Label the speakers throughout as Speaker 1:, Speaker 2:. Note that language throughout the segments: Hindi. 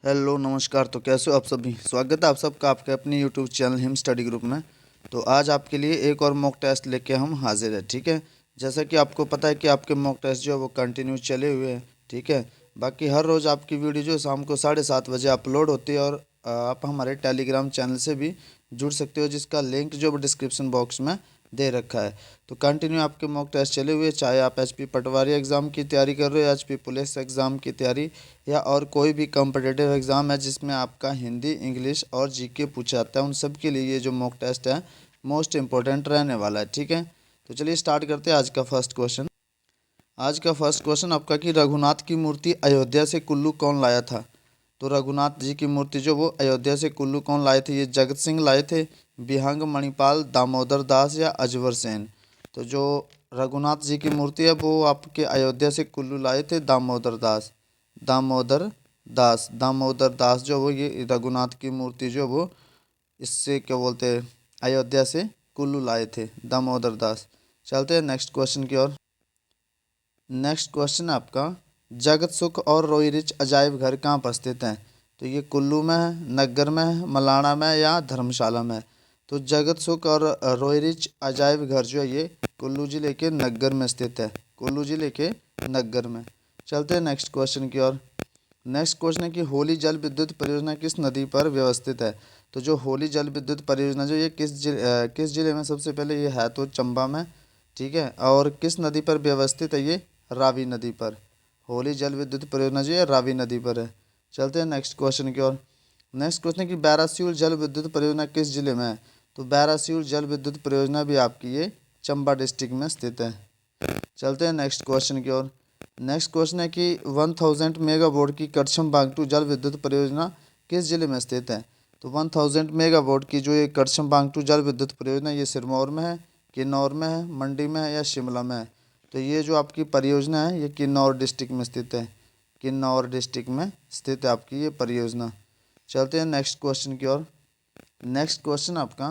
Speaker 1: हेलो नमस्कार। तो कैसे हो आप सभी। स्वागत है आप सबका आपके अपने YouTube channel him study group में। तो आज आपके लिए एक और मॉक टेस्ट लेके हम हाजिर है। ठीक है, जैसा कि आपको पता है कि आपके मॉक टेस्ट जो है वो कंटिन्यू चले हुए हैं। ठीक है, बाकी हर रोज़ आपकी वीडियो जो है शाम को 7:30 बजे अपलोड होती है और आप हमारे टेलीग्राम चैनल से भी जुड़ सकते हो, जिसका लिंक जो डिस्क्रिप्शन बॉक्स में दे रखा है। तो कंटिन्यू आपके मॉक टेस्ट चले हुए, चाहे आप HP पटवारी एग्ज़ाम की तैयारी कर रहे हो, HP पुलिस एग्ज़ाम की तैयारी, या और कोई भी कॉम्पिटिटिव एग्ज़ाम है जिसमें आपका हिंदी, इंग्लिश और जीके पूछा जाता है, उन सब के लिए ये जो मॉक टेस्ट है मोस्ट इम्पोर्टेंट रहने वाला है। ठीक है, तो चलिए स्टार्ट करते हैं आज का फर्स्ट क्वेश्चन। आज का फर्स्ट क्वेश्चन आपका कि रघुनाथ की मूर्ति अयोध्या से कुल्लू कौन लाया था। तो रघुनाथ जी की मूर्ति जो वो अयोध्या से कुल्लू कौन लाए थे। ये जगत सिंह लाए थे, विहंग, मणिपाल, दामोदर दास या अजवर सेन। तो जो रघुनाथ जी की मूर्ति है वो आपके अयोध्या से कुल्लू लाए थे दामोदर दास। दामोदर दास जो वो ये रघुनाथ की मूर्ति जो वो इससे क्या बोलते हैं अयोध्या से कुल्लू लाए थे दामोदर दास। चलते हैं नेक्स्ट क्वेश्चन की ओर। नेक्स्ट क्वेश्चन आपका, जगत सुख और रोईरिच अजायब घर कहाँ पर स्थित हैं। तो ये कुल्लू में है, नग्गर में है, मलाना में या धर्मशाला में है। तो जगत सुख और रोईरिच अजायब घर जो है ये कुल्लू जिले के नग्गर में स्थित है, कुल्लू जिले के नग्गर में। चलते हैं नेक्स्ट क्वेश्चन की ओर। नेक्स्ट क्वेश्चन है कि होली जल विद्युत परियोजना किस नदी पर व्यवस्थित है। तो जो होली जल विद्युत परियोजना जो ये किस जिले में, सबसे पहले ये है तो चंबा में। ठीक है, और किस नदी पर व्यवस्थित है, ये रावी नदी पर। होली जल विद्युत परियोजना जो है रावी नदी पर है। चलते हैं नेक्स्ट क्वेश्चन की ओर। नेक्स्ट क्वेश्चन है कि बैरासियूल जल विद्युत परियोजना किस जिले में है। तो बैरासियूल जल विद्युत परियोजना भी आपकी ये चंबा डिस्ट्रिक्ट में स्थित है। चलते हैं नेक्स्ट क्वेश्चन की ओर। नेक्स्ट क्वेश्चन है कि 1000 मेगावाट की करछम बांगटू जल विद्युत परियोजना किस जिले में स्थित है। तो 1000 मेगावाट की जो ये करछम बांगटू जल विद्युत परियोजना ये सिरमौर में है, किन्नौर में है, मंडी में है या शिमला में है। तो ये जो आपकी परियोजना है ये किन्नौर डिस्ट्रिक्ट में स्थित है, किन्नौर डिस्ट्रिक्ट में स्थित है आपकी ये परियोजना। चलते हैं नेक्स्ट क्वेश्चन की ओर। नेक्स्ट क्वेश्चन आपका,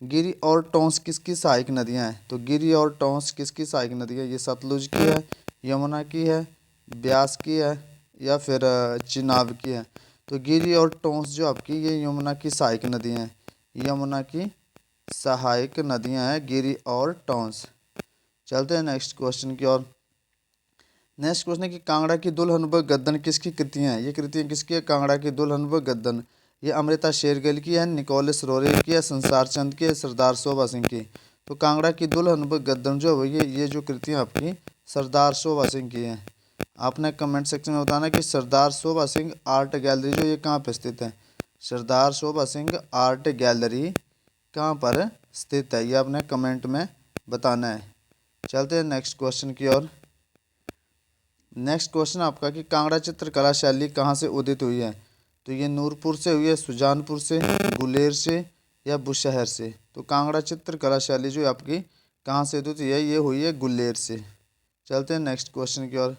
Speaker 1: गिरी और टोंस किसकी सहायक नदियां हैं। तो गिरी और टोंस किसकी सहायक नदी है। ये सतलुज की है, यमुना की है, ब्यास की है या फिर चिनाब की है। तो गिरी और टोंस जो आपकी ये यमुना की सहायक नदियां हैं, यमुना की सहायक नदियां हैं गिरी और टोंस। चलते हैं नेक्स्ट क्वेश्चन की ओर। नेक्स्ट क्वेश्चन है कि कांगड़ा की दुल्हन व गद्दन किसकी कृतियां हैं। ये कृतियां किसकी है, कांगड़ा की दुल्हन व गद्दन। ये अमृता शेरगिल की है, निकोलस रोरे की है, संसार चंद की है, सरदार शोभा सिंह की। तो कांगड़ा की दुल्हन व गद्दन जो है ये जो कृतियां आपकी सरदार शोभा सिंह की हैं। आपने कमेंट सेक्शन में बताना कि सरदार शोभा सिंह आर्ट गैलरी जो ये कहाँ पर स्थित है। सरदार शोभा सिंह आर्ट गैलरी कहाँ पर स्थित है, ये आपने कमेंट में बताना है। चलते हैं नेक्स्ट क्वेश्चन की ओर। नेक्स्ट क्वेश्चन आपका कि कांगड़ा चित्रकला शैली कहाँ से उदित हुई है। तो ये नूरपुर से हुई है, सुजानपुर से, गुलेर से या बुशहर से। तो कांगड़ा चित्रकला शैली जो है आपकी कहाँ से उदित हुई है, ये हुई है गुलेर से। चलते हैं नेक्स्ट क्वेश्चन की ओर।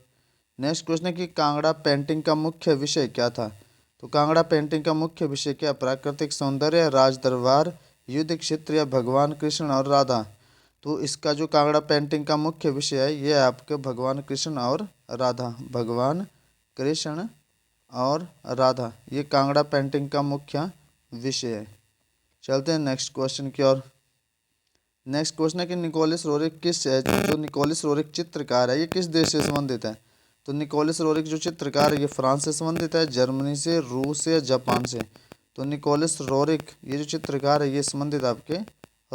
Speaker 1: नेक्स्ट क्वेश्चन है कि कांगड़ा पेंटिंग का मुख्य विषय क्या था। तो कांगड़ा पेंटिंग का मुख्य विषय क्या, प्राकृतिक सौंदर्य, राज दरबार, युद्ध क्षेत्र या भगवान कृष्ण और राधा। तो इसका जो कांगड़ा पेंटिंग का मुख्य विषय है ये है आपके भगवान कृष्ण और राधा, भगवान कृष्ण और राधा, ये कांगड़ा पेंटिंग का मुख्य विषय है। चलते हैं नेक्स्ट क्वेश्चन की ओर। नेक्स्ट क्वेश्चन है कि निकोलस रोरिक किस है, जो निकोलस रोरिक चित्रकार है ये किस देश से संबंधित है। तो निकोलस रोरिक जो चित्रकार है ये फ्रांस से संबंधित है, जर्मनी से, रूस से, जापान से। तो निकोलस रोरिक ये जो चित्रकार है ये संबंधित आपके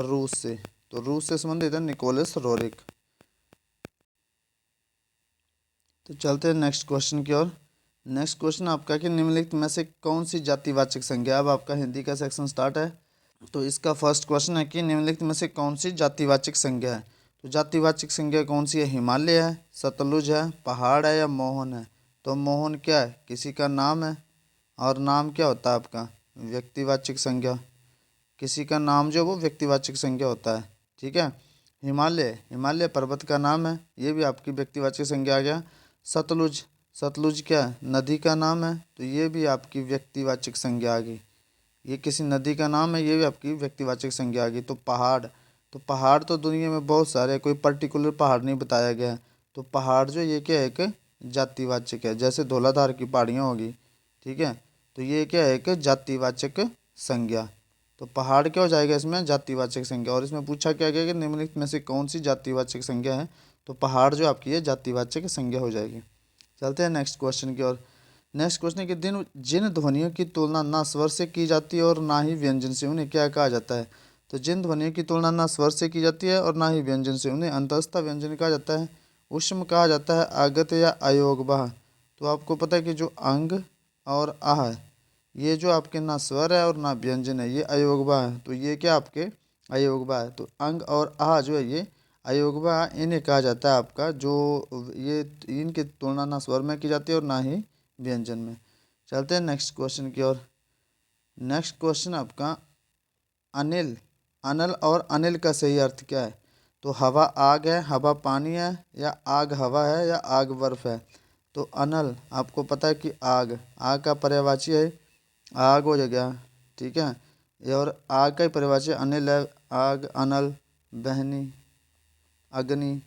Speaker 1: रूस से। तो रूस से संबंधित है निकोलस रोरिक। तो चलते हैं नेक्स्ट क्वेश्चन की ओर। नेक्स्ट क्वेश्चन आपका कि निम्नलिखित में से कौन सी जातिवाचक संज्ञा, अब आपका हिंदी का सेक्शन स्टार्ट है। तो इसका फर्स्ट क्वेश्चन है कि निम्नलिखित में से कौन सी जातिवाचक संज्ञा है। तो जातिवाचक संज्ञा कौन सी है, हिमालय है, सतलुज है, पहाड़ है या मोहन है। तो मोहन क्या है, किसी का नाम है, और नाम क्या होता है आपका व्यक्तिवाचक संज्ञा। किसी का नाम जो वो व्यक्तिवाचक संज्ञा होता है। ठीक है, हिमालय, हिमालय पर्वत का नाम है, ये भी आपकी व्यक्तिवाचक संज्ञा आ गया। सतलुज, सतलुज क्या है, नदी का नाम है, तो ये भी आपकी व्यक्तिवाचक संज्ञा आ गई। ये किसी नदी का नाम है, ये भी आपकी व्यक्तिवाचक संज्ञा आ गई। तो पहाड़, तो पहाड़ तो दुनिया में बहुत सारे, कोई पर्टिकुलर पहाड़ नहीं बताया गया है। तो पहाड़ जो ये क्या है, एक जातिवाचक है, जैसे धौलाधार की पहाड़ियाँ होगी। ठीक है, तो ये क्या है, एक जातिवाचक संज्ञा। तो पहाड़ क्या हो जाएगा इसमें, जातिवाचक संज्ञा। और इसमें पूछा क्या गया कि निम्नलिखित में से कौन सी जातिवाचक संज्ञा है, तो पहाड़ जो आपकी है जातिवाचक संज्ञा हो जाएगी। चलते हैं नेक्स्ट क्वेश्चन की ओर। नेक्स्ट क्वेश्चन है कि जिन ध्वनियों की तुलना ना स्वर से की जाती है और ना ही व्यंजन से, उन्हें क्या कहा जाता है। तो जिन ध्वनियों की तुलना ना स्वर से की जाती है और ना ही व्यंजन से, उन्हें अंतःस्थ व्यंजन कहा जाता है, ऊष्म कहा जाता है, आगत या अयोगवाह। तो आपको पता है कि जो अंग और आह है, ये जो आपके ना स्वर है और ना व्यंजन है, ये अयोगवाह है। तो ये क्या आपके अयोगवाह है। तो अंग और आह जो है ये अयोगवाह, इन्हें कहा जाता है आपका जो ये इनकी तुलना ना स्वर में की जाती है और ना ही व्यंजन में। चलते हैं नेक्स्ट क्वेश्चन की ओर। नेक्स्ट क्वेश्चन आपका अनिल, अनल और अनिल का सही अर्थ क्या है। तो हवा आग है, हवा पानी है, या आग हवा है, या आग बर्फ है। तो अनल आपको पता है कि आग, आग का पर्यायवाची है, आग हो जाएगा, ठीक है। ये और आग का ही पर्यायवाची अनिल है, आग, अनल, बहनी, अग्नि,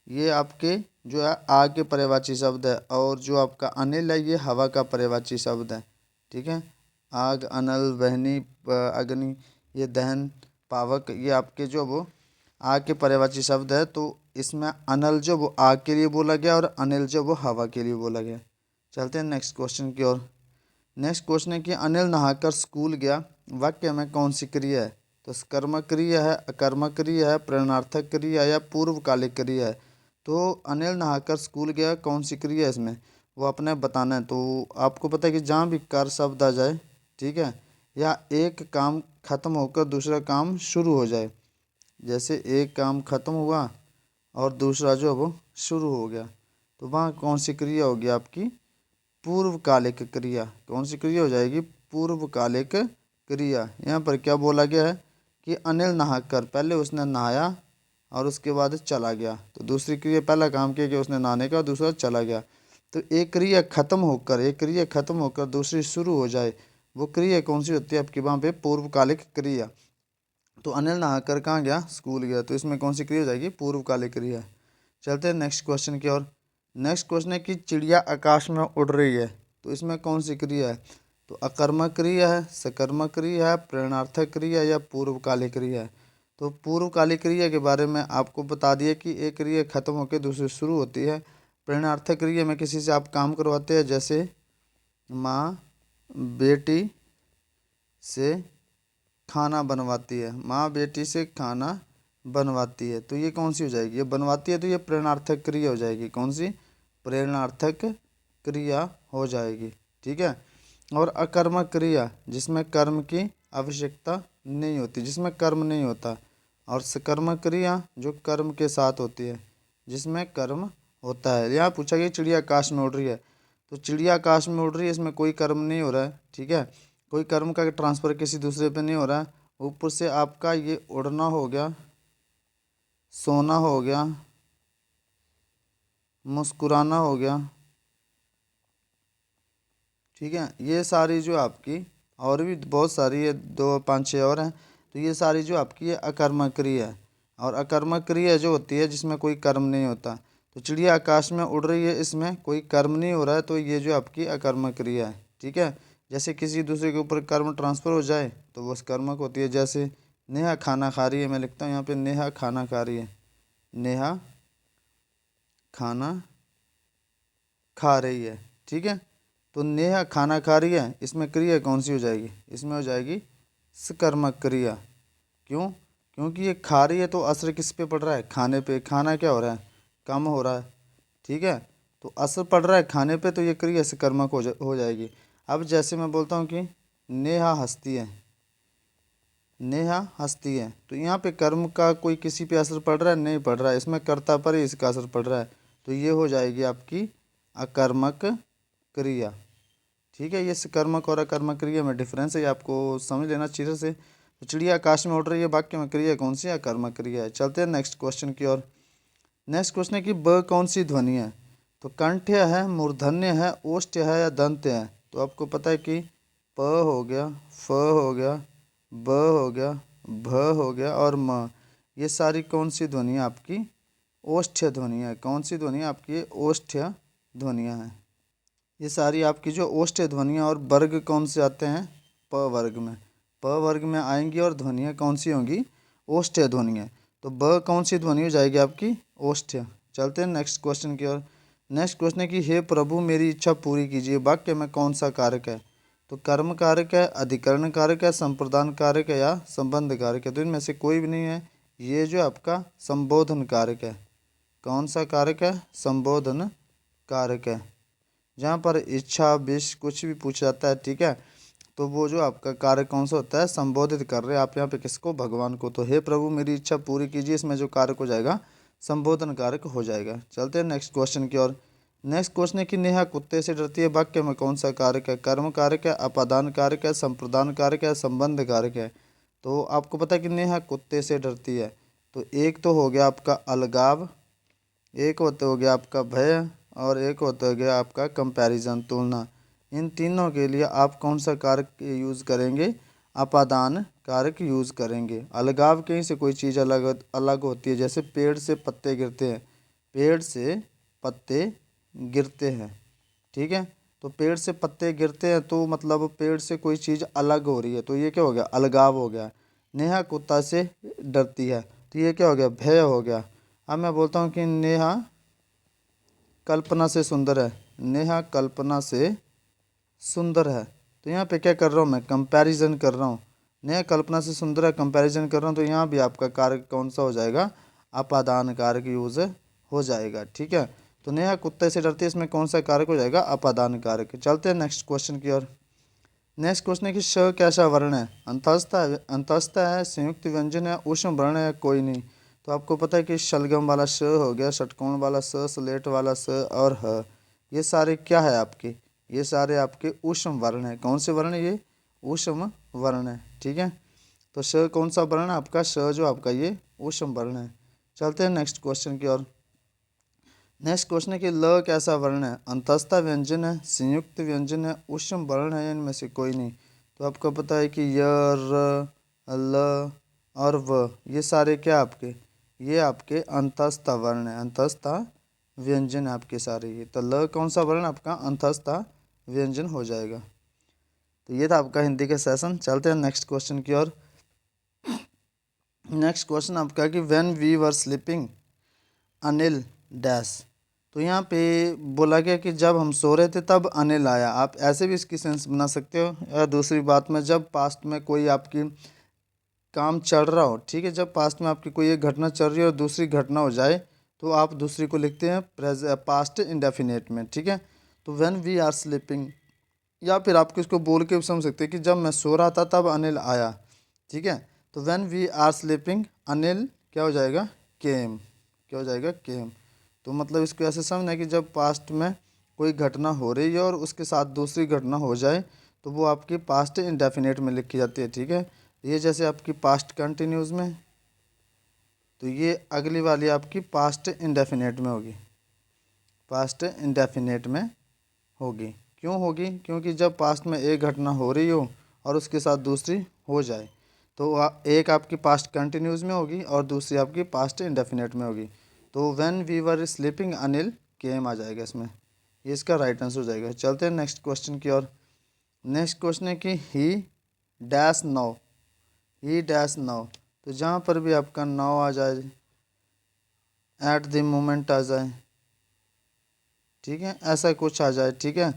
Speaker 1: ये आपके जो है आग के पर्यायवाची शब्द है। और जो आपका अनिल है ये हवा का पर्यायवाची शब्द है, ठीक है। आग, अनल, वहनी, अग्नि, ये दहन, पावक, ये आपके जो वो आग के पर्यायवाची शब्द है। तो इसमें अनल जो वो आग के लिए बोला गया और अनिल जो वो हवा के लिए बोला गया। चलते हैं नेक्स्ट क्वेश्चन की ओर। नेक्स्ट क्वेश्चन है कि अनिल नहाकर स्कूल गया, वाक्य में कौन सी क्रिया है। तो कर्मक क्रिया है, अकर्मक क्रिया है, प्रेरणार्थक क्रिया या पूर्वकालिक क्रिया है। तो अनिल नहाकर स्कूल गया कौन सी क्रिया है इसमें, वो अपने बताना है। तो आपको पता है कि जहाँ भी कर शब्द आ जाए, ठीक है, या एक काम खत्म होकर दूसरा काम शुरू हो जाए, जैसे एक काम खत्म हुआ और दूसरा जो है वो शुरू हो गया, तो वहाँ कौन सी क्रिया होगी आपकी, पूर्वकालिक क्रिया। कौन सी क्रिया हो जाएगी, पूर्वकालिक क्रिया। यहाँ पर क्या बोला गया है कि अनिल नहाकर, पहले उसने नहाया और उसके बाद चला गया। तो दूसरी क्रिया, पहला काम किया कि उसने नहाने का, दूसरा चला गया। तो एक क्रिया खत्म होकर, एक क्रिया खत्म होकर दूसरी शुरू हो जाए, वो क्रिया कौन सी होती है आपकी वहाँ पे, पूर्वकालिक क्रिया। तो अनिल नहाकर कहाँ गया, स्कूल गया। तो इसमें कौन सी क्रिया हो जाएगी, पूर्वकालिक क्रिया। चलते हैं नेक्स्ट क्वेश्चन की ओर। नेक्स्ट क्वेश्चन है कि चिड़िया आकाश में उड़ रही है, तो इसमें कौन सी क्रिया है। तो अकर्मक क्रिया है, सकर्मक क्रिया है, प्रेरणार्थक क्रिया या पूर्वकालिक क्रिया है। तो पूर्वकालिक क्रिया के बारे में आपको बता दिया कि एक क्रिया खत्म होकर दूसरी शुरू होती है। प्रेरणार्थक क्रिया में किसी से आप काम करवाते हैं, जैसे माँ बेटी से खाना बनवाती है, माँ बेटी से खाना बनवाती है। तो ये कौन सी हो जाएगी, ये बनवाती है, तो ये प्रेरणार्थक क्रिया हो जाएगी। कौन सी, प्रेरणार्थक क्रिया हो जाएगी, ठीक है। और अकर्मक क्रिया, जिसमें कर्म की आवश्यकता नहीं होती, जिसमें कर्म नहीं होता। और सकर्मक क्रिया जो कर्म के साथ होती है, जिसमें कर्म होता है। यहाँ पूछा गया चिड़िया आकाश में उड़ रही है, तो चिड़िया आकाश में उड़ रही है, इसमें कोई कर्म नहीं हो रहा है, ठीक है। कोई कर्म का ट्रांसफ़र किसी दूसरे पे नहीं हो रहा है। ऊपर से आपका ये उड़ना हो गया, सोना हो गया, मुस्कुराना हो गया, ठीक है। ये सारी जो आपकी और भी बहुत सारी, ये 2 5 6 और हैं। तो ये सारी जो आपकी ये अकर्मक क्रिया है। और अकर्मक क्रिया जो होती है जिसमें कोई कर्म नहीं होता। तो चिड़िया आकाश में उड़ रही है, इसमें कोई कर्म नहीं हो रहा है, तो ये जो आपकी अकर्मक क्रिया है, ठीक है। जैसे किसी दूसरे के ऊपर कर्म ट्रांसफ़र हो जाए तो वो कर्मक होती है। जैसे नेहा खाना खा रही है, मैं लिखता हूँ यहाँ पे नेहा खाना खा रही है, नेहा खाना खा रही है, ठीक है। तो नेहा खाना खा रही है, इसमें क्रिया कौन सी हो जाएगी, इसमें हो जाएगी सकर्मक क्रिया। क्यों, क्योंकि ये खा रही है तो असर किस पे पड़ रहा है, खाने पे। खाना क्या हो रहा है, कम हो रहा है, ठीक है। तो असर पड़ रहा है खाने पे, तो ये क्रिया सकर्मक हो जाएगी। अब जैसे मैं बोलता हूँ कि नेहा हंसती है, नेहा हंसती है, तो यहाँ पे कर्म का कोई किसी पे असर पड़ रहा है, नहीं पड़ रहा है, इसमें कर्ता पर ही इसका असर पड़ रहा है। तो ये हो जाएगी आपकी अकर्मक क्रिया, ठीक है। ये सकर्मक और अकर्मक क्रिया में डिफरेंस है, ये आपको समझ लेना अच्छी से। तो चिड़िया आकाश में उड़ रही है, वाक्य में क्रिया कौन सी है, अकर्मक क्रिया है। चलते हैं नेक्स्ट क्वेश्चन की ओर। नेक्स्ट क्वेश्चन है कि ब कौन सी ध्वनि है। तो कंठ्य है, मूर्धन्य है, ओष्ठ्य है या दंत्य है। तो आपको पता है कि प हो गया, फ हो गया, ब हो गया, भ हो गया और म, ये सारी कौन सी ध्वनियाँ आपकी ओष्ठ्य ध्वनियाँ है। कौन सी ध्वनियाँ आपकी ओष्ठ्य ध्वनियाँ हैं। ये सारी आपकी जो ओष्ठ्य ध्वनियाँ और वर्ग कौन से आते हैं, प वर्ग में, प वर्ग में आएंगी और ध्वनियाँ कौन सी होंगी, ओष्ठ्य ध्वनियाँ। तो ब कौन सी ध्वनि हो जाएगी आपकी, ओष्ठ्य। चलते हैं नेक्स्ट क्वेश्चन की ओर। नेक्स्ट क्वेश्चन है कि हे प्रभु मेरी इच्छा पूरी कीजिए, वाक्य में कौन सा कारक है। तो कर्म कारक है, अधिकरण कारक है, संप्रदान कारक है या संबंध कारक है। तो इनमें से कोई भी नहीं है, ये जो आपका संबोधन कारक है। कौन सा कारक है, संबोधन कारक है। जहाँ पर इच्छा विश कुछ भी पूछा जाता है, ठीक है, तो वो जो आपका कारक कौन सा होता है, संबोधित कर रहे हैं आप यहाँ पे किसको, भगवान को। तो हे प्रभु मेरी इच्छा पूरी कीजिए, इसमें जो कारक हो जाएगा संबोधन कारक हो जाएगा। चलते हैं नेक्स्ट क्वेश्चन की ओर। नेक्स्ट क्वेश्चन है कि नेहा कुत्ते से डरती है, वाक्य में कौन सा कारक है। कर्म कारक है, अपादान कारक है, संप्रदान कारक है, संबंध कारक है। तो आपको पता है कि नेहा कुत्ते से डरती है, तो एक तो हो गया आपका अलगाव, एक होता हो गया आपका भय, और एक होता हो गया आपका कंपैरिजन, तुलना। इन तीनों के लिए आप कौन सा कारक यूज़ करेंगे, अपादान कारक यूज़ करेंगे। अलगाव कहीं से कोई चीज़ अलग अलग होती है, जैसे पेड़ से पत्ते गिरते हैं, पेड़ से पत्ते गिरते हैं, ठीक है। तो पेड़ से पत्ते गिरते हैं तो मतलब पेड़ से कोई चीज़ अलग हो रही है, तो ये क्या हो गया, अलगाव हो गया। नेहा कुत्ता से डरती है, तो ये क्या हो गया, भय हो गया। अब मैं बोलता हूँ कि नेहा कल्पना से सुंदर है, नेहा कल्पना से सुंदर है। तो यहाँ पे क्या कर रहा हूँ मैं, कंपैरिजन कर रहा हूँ। नेहा कल्पना से सुंदर है, कंपैरिजन कर रहा हूँ, तो यहाँ भी आपका कारक कौन सा हो जाएगा, अपादान कारक यूज हो जाएगा, ठीक है। तो नेहा कुत्ते से डरती है, इसमें कौन सा कारक हो जाएगा, अपादान कारक। चलते हैं नेक्स्ट क्वेश्चन की ओर। नेक्स्ट क्वेश्चन है कि श कैसा वर्ण है, अंतस्थ है, संयुक्त व्यंजन है, ऊष्म वर्ण है, कोई नहीं। तो आपको पता है कि शलगम वाला श हो गया, षटकोण वाला स, स्लेट वाला स और ह, ये सारे क्या है आपके, ये सारे आपके ऊष्म वर्ण है। कौन से वर्ण है, ये ऊष्म वर्ण है, ठीक है। तो श कौन सा वर्ण है आपका, श जो आपका ये ऊष्म वर्ण है। चलते हैं नेक्स्ट क्वेश्चन की ओर। नेक्स्ट क्वेश्चन है कि ल कैसा वर्ण है, अंतस्था व्यंजन है, संयुक्त व्यंजन है, ऊष्म वर्ण है, इनमें से कोई नहीं। तो आपको पता है कि य, र, ल और व, ये सारे क्या आपके, ये आपके अंतस्था वर्ण है, अंतस्था व्यंजन है आपके सारे ये। तो ल कौन सा वर्ण आपका, अंतस्था व्यंजन हो जाएगा। तो ये था आपका हिंदी का सेशन। चलते हैं नेक्स्ट क्वेश्चन की ओर। नेक्स्ट क्वेश्चन आपका कि when we were sleeping Anil dash. तो यहाँ पे बोला गया कि जब हम सो रहे थे तब अनिल आया। आप ऐसे भी इसकी सेंस बना सकते हो। या दूसरी बात में, जब पास्ट में कोई आपकी काम चल रहा हो, ठीक है, जब पास्ट में आपकी कोई एक घटना चल रही है और दूसरी घटना हो जाए, तो आप दूसरी को लिखते हैं पास्ट इंडेफिनेट में, ठीक है। तो व्हेन वी आर स्लीपिंग, या फिर आप इसको बोल के भी समझ सकते हैं कि जब मैं सो रहा था तब अनिल आया, ठीक है। तो when we are sleeping Anil क्या हो जाएगा, केम, क्या हो जाएगा, केम। तो मतलब इसको ऐसे समझना है कि जब पास्ट में कोई घटना हो रही है और उसके साथ दूसरी घटना हो जाए, तो वो आपकी पास्ट इंडेफिनेट में लिखी जाती है, ठीक है। ये जैसे आपकी पास्ट कंटिन्यूस में, तो ये अगली वाली आपकी पास्ट इंडेफिनेट में होगी, पास्ट इंडेफिनेट में होगी। क्यों होगी, क्योंकि जब पास्ट में एक घटना हो रही हो और उसके साथ दूसरी हो जाए, तो एक आपकी पास्ट कंटिन्यूस में होगी और दूसरी आपकी पास्ट इंडेफिनेट में होगी। तो when we were sleeping Anil came आ जाएगा इसमें, ये इसका राइट आंसर हो जाएगा। चलते हैं नेक्स्ट क्वेश्चन की ओर। नेक्स्ट क्वेश्चन है कि ही डैश नाउ, ही डैश नाउ। तो जहाँ पर भी आपका नाउ आ जाए, एट द मोमेंट आ जाए, ठीक है, ऐसा कुछ आ जाए, ठीक है,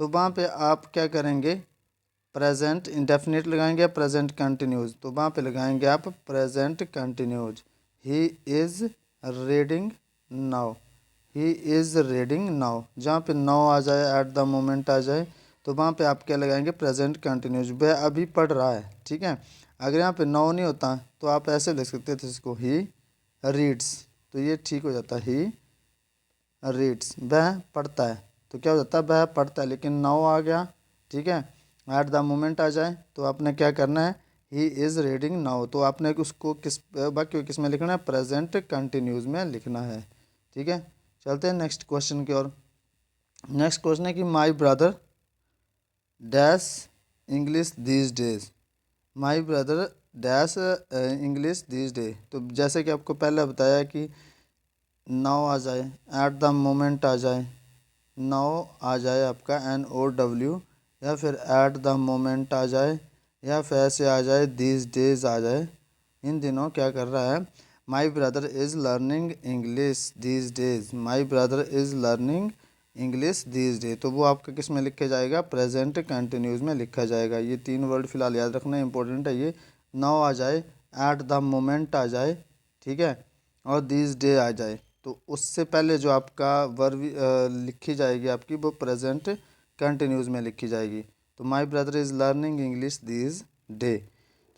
Speaker 1: तो वहाँ पे आप क्या करेंगे, प्रेजेंट इंडेफिनिट लगाएंगे, प्रेजेंट कंटिन्यूज। तो वहाँ पे लगाएंगे आप present continues. He is reading now, he is reading now. जहाँ पे नाउ आ जाए, एट द मोमेंट आ जाए, तो वहाँ पे आप क्या लगाएंगे, प्रेजेंट कंटिन्यूज, वह अभी पढ़ रहा है, ठीक है। अगर यहाँ पे नाउ नहीं होता तो आप ऐसे लिख सकते थे इसको, ही रीड्स, तो ये ठीक हो जाता है, ही रीड्स, वह पढ़ता है। तो क्या हो जाता है, वह पढ़ता है, लेकिन नाउ आ गया, ठीक है, एट द मोमेंट आ जाए, तो आपने क्या करना है, ही इज़ रीडिंग नाउ। तो आपने उसको किस वाक्य किस में लिखना है, प्रेजेंट कंटिन्यूज में लिखना है, ठीक है। चलते हैं नेक्स्ट क्वेश्चन की ओर। नेक्स्ट क्वेश्चन है कि my brother dash English these days, my brother dash English these day. तो जैसे कि आपको पहले बताया कि नाउ आ जाए, एट द मोमेंट आ जाए, नाउ आ जाए आपका NOW, या फिर एट द मोमेंट आ जाए, या फिर ऐसे आ जाए दीज डेज आ जाए। इन दिनों क्या कर रहा है, my brother is learning English these days, my brother is learning English these day, तो वो आपका किस में लिखा जाएगा, प्रेजेंट कंटिन्यूस में लिखा जाएगा। ये 3 वर्ड फिलहाल याद रखना, इंपॉर्टेंट है ये। नाउ आ जाए, एट द मोमेंट आ जाए, ठीक है, और दीज डे आ जाए, तो उससे पहले जो आपका वर्ब लिखी जाएगी आपकी, वो प्रेजेंट कंटिन्यूस में लिखी जाएगी। तो my brother is learning English these day.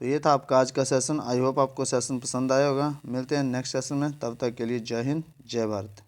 Speaker 1: तो ये था आपका आज का सेशन। आई होप आपको सेशन पसंद आया होगा। मिलते हैं नेक्स्ट सेशन में, तब तक के लिए जय हिंद जय भारत।